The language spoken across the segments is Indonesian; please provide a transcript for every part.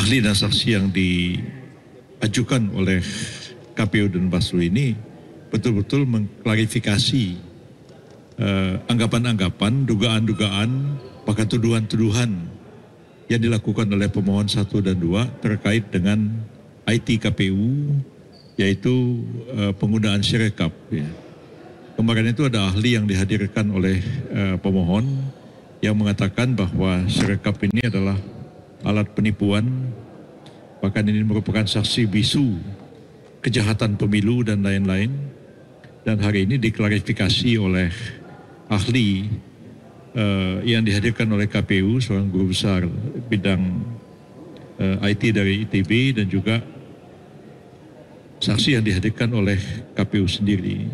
ahli dan saksi yang diajukan oleh KPU dan Bawaslu ini betul-betul mengklarifikasi anggapan-anggapan, dugaan-dugaan, bahkan tuduhan-tuduhan yang dilakukan oleh pemohon 1 dan 2 terkait dengan IT KPU, yaitu penggunaan Sirekap. Ya. Kemarin itu ada ahli yang dihadirkan oleh pemohon yang mengatakan bahwa Sirekap ini adalah alat penipuan, bahkan ini merupakan saksi bisu kejahatan pemilu dan lain-lain. Dan hari ini diklarifikasi oleh ahli yang dihadirkan oleh KPU, seorang guru besar bidang IT dari ITB, dan juga saksi yang dihadirkan oleh KPU sendiri.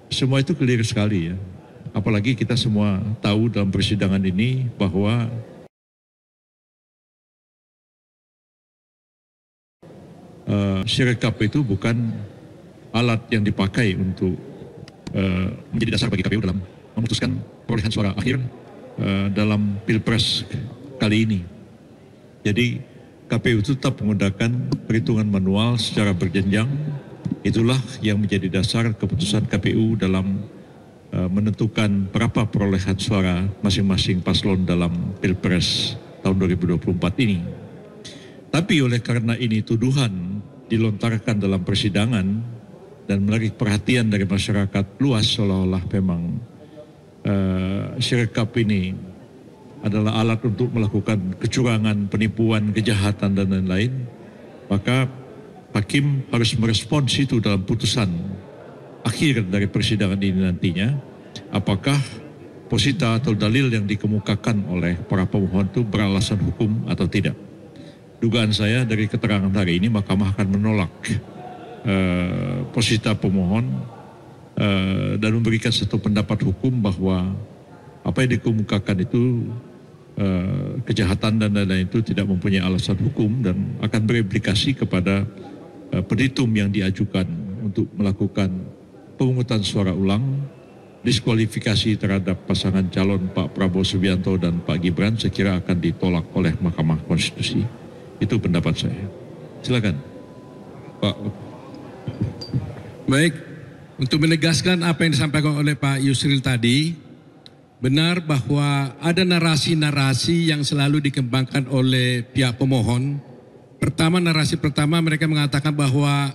Semua itu clear sekali ya. Apalagi kita semua tahu dalam persidangan ini bahwa Sirekap itu bukan alat yang dipakai untuk menjadi dasar bagi KPU dalam memutuskan perolehan suara akhir dalam Pilpres kali ini. Jadi KPU tetap menggunakan perhitungan manual secara berjenjang. Itulah yang menjadi dasar keputusan KPU dalam menentukan berapa perolehan suara masing-masing paslon dalam Pilpres tahun 2024 ini. Tapi oleh karena ini tuduhan dilontarkan dalam persidangan dan menarik perhatian dari masyarakat luas, seolah-olah memang Sirekap ini adalah alat untuk melakukan kecurangan, penipuan, kejahatan dan lain-lain, maka hakim harus merespons itu dalam putusan akhir dari persidangan ini nantinya, apakah posita atau dalil yang dikemukakan oleh para pemohon itu beralasan hukum atau tidak. Dugaan saya dari keterangan hari ini Mahkamah akan menolak posita pemohon dan memberikan satu pendapat hukum bahwa apa yang dikemukakan itu kejahatan dan lain-lain itu tidak mempunyai alasan hukum dan akan berimplikasi kepada petitum yang diajukan untuk melakukan pemungutan suara ulang, diskualifikasi terhadap pasangan calon Pak Prabowo Subianto dan Pak Gibran, saya kira akan ditolak oleh Mahkamah Konstitusi. Itu pendapat saya. Silakan, Pak. Baik, untuk menegaskan apa yang disampaikan oleh Pak Yusril tadi, benar bahwa ada narasi-narasi yang selalu dikembangkan oleh pihak pemohon. Pertama, narasi pertama mereka mengatakan bahwa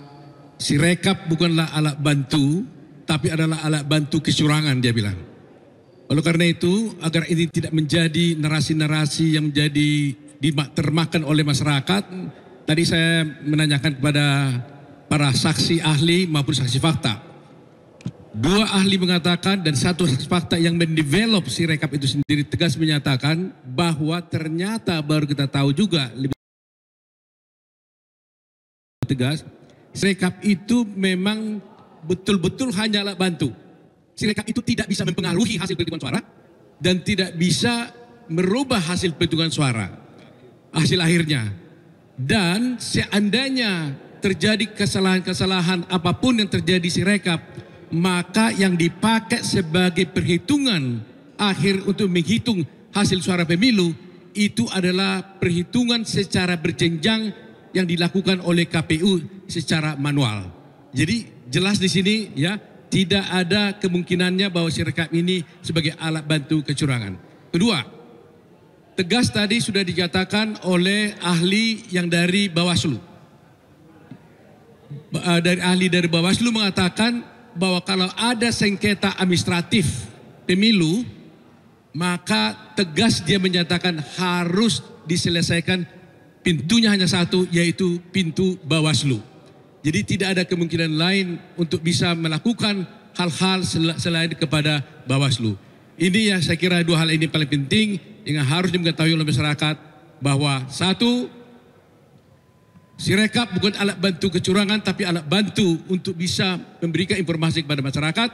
Sirekap bukanlah alat bantu, tapi adalah alat bantu kecurangan, dia bilang. Oleh karena itu, agar ini tidak menjadi narasi-narasi yang menjadi termakan oleh masyarakat, tadi saya menanyakan kepada para saksi ahli maupun saksi fakta. 2 ahli mengatakan dan 1 saksi fakta yang mendevelop Sirekap itu sendiri tegas menyatakan bahwa ternyata baru kita tahu juga lebih tegas, Sirekap itu memang betul-betul hanya alat bantu. Sirekap itu tidak bisa mempengaruhi hasil perhitungan suara dan tidak bisa merubah hasil perhitungan suara hasil akhirnya. Dan seandainya terjadi kesalahan-kesalahan apapun yang terjadi Sirekap, maka yang dipakai sebagai perhitungan akhir untuk menghitung hasil suara pemilu itu adalah perhitungan secara berjenjang yang dilakukan oleh KPU secara manual. Jadi jelas di sini ya, tidak ada kemungkinannya bahwa Sirekap ini sebagai alat bantu kecurangan. Kedua, tegas tadi sudah dikatakan oleh ahli yang dari Bawaslu. Ahli dari Bawaslu mengatakan bahwa kalau ada sengketa administratif pemilu, maka tegas dia menyatakan harus diselesaikan, pintunya hanya satu, yaitu pintu Bawaslu. Jadi tidak ada kemungkinan lain untuk bisa melakukan hal-hal selain kepada Bawaslu. Ini yang saya kira 2 hal ini paling penting yang harus diketahui oleh masyarakat, bahwa 1, Sirekap bukan alat bantu kecurangan tapi alat bantu untuk bisa memberikan informasi kepada masyarakat.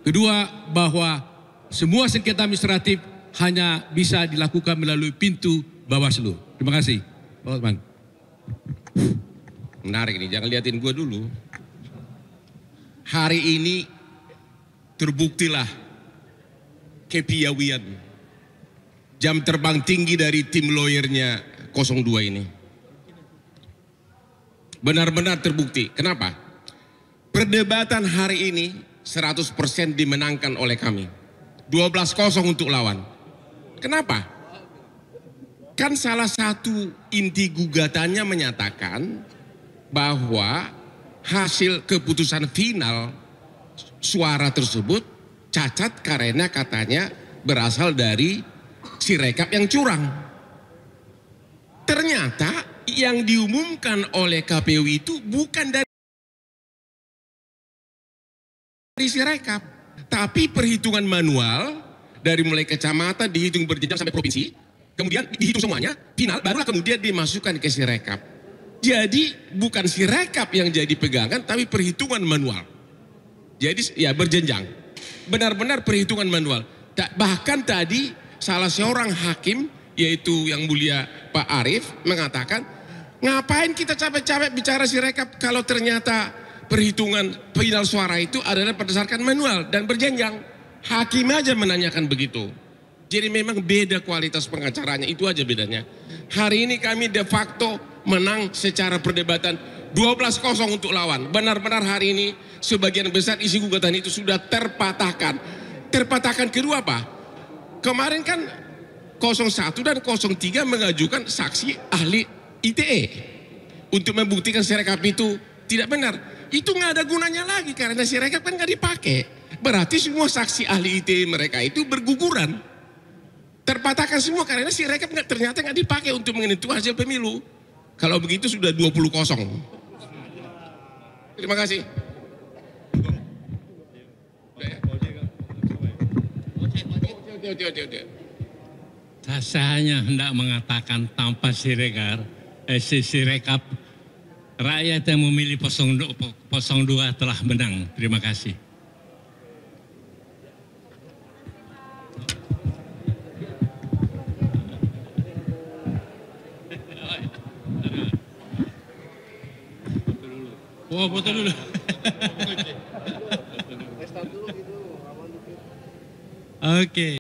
Kedua, bahwa semua sengketa administratif hanya bisa dilakukan melalui pintu Bawaslu. Terima kasih, Pak Osman. Menarik nih, jangan liatin gue dulu. Hari ini terbuktilah kepiawian, jam terbang tinggi dari tim lawyernya 02 ini. benar-benar terbukti. Kenapa? Perdebatan hari ini 100% dimenangkan oleh kami. 12-0 untuk lawan. Kenapa? Kan salah satu inti gugatannya menyatakan bahwa hasil keputusan final suara tersebut cacat karena katanya berasal dari Sirekap yang curang. Ternyata yang diumumkan oleh KPU itu bukan dari Sirekap, tapi perhitungan manual dari mulai kecamatan dihitung berjenjang sampai provinsi, kemudian dihitung semuanya, final barulah kemudian dimasukkan ke Sirekap. Jadi bukan Sirekap yang jadi pegangan, tapi perhitungan manual. Jadi ya berjenjang, benar-benar perhitungan manual. Bahkan tadi salah seorang hakim, yaitu yang mulia Pak Arief, mengatakan, ngapain kita capek-capek bicara Sirekap kalau ternyata perhitungan final suara itu adalah berdasarkan manual dan berjenjang. Hakim aja menanyakan begitu. Jadi memang beda kualitas pengacaranya, itu aja bedanya. Hari ini kami de facto menang secara perdebatan 12-0 untuk lawan. Benar-benar hari ini sebagian besar isi gugatan itu sudah terpatahkan. Terpatahkan kedua apa? Kemarin kan 01 dan 03 mengajukan saksi ahli ITE untuk membuktikan Sirekap itu tidak benar. Itu nggak ada gunanya lagi karena Sirekap kan nggak dipakai. Berarti semua saksi ahli ITE mereka itu berguguran. Terpatahkan semua karena Sirekap ternyata nggak dipakai untuk menentukan hasil pemilu. Kalau begitu sudah 20-0. Terima kasih. Saya hanya hendak mengatakan tanpa Sirekap rakyat yang memilih 02 telah menang. Terima kasih. Oh, foto dulu. Oke.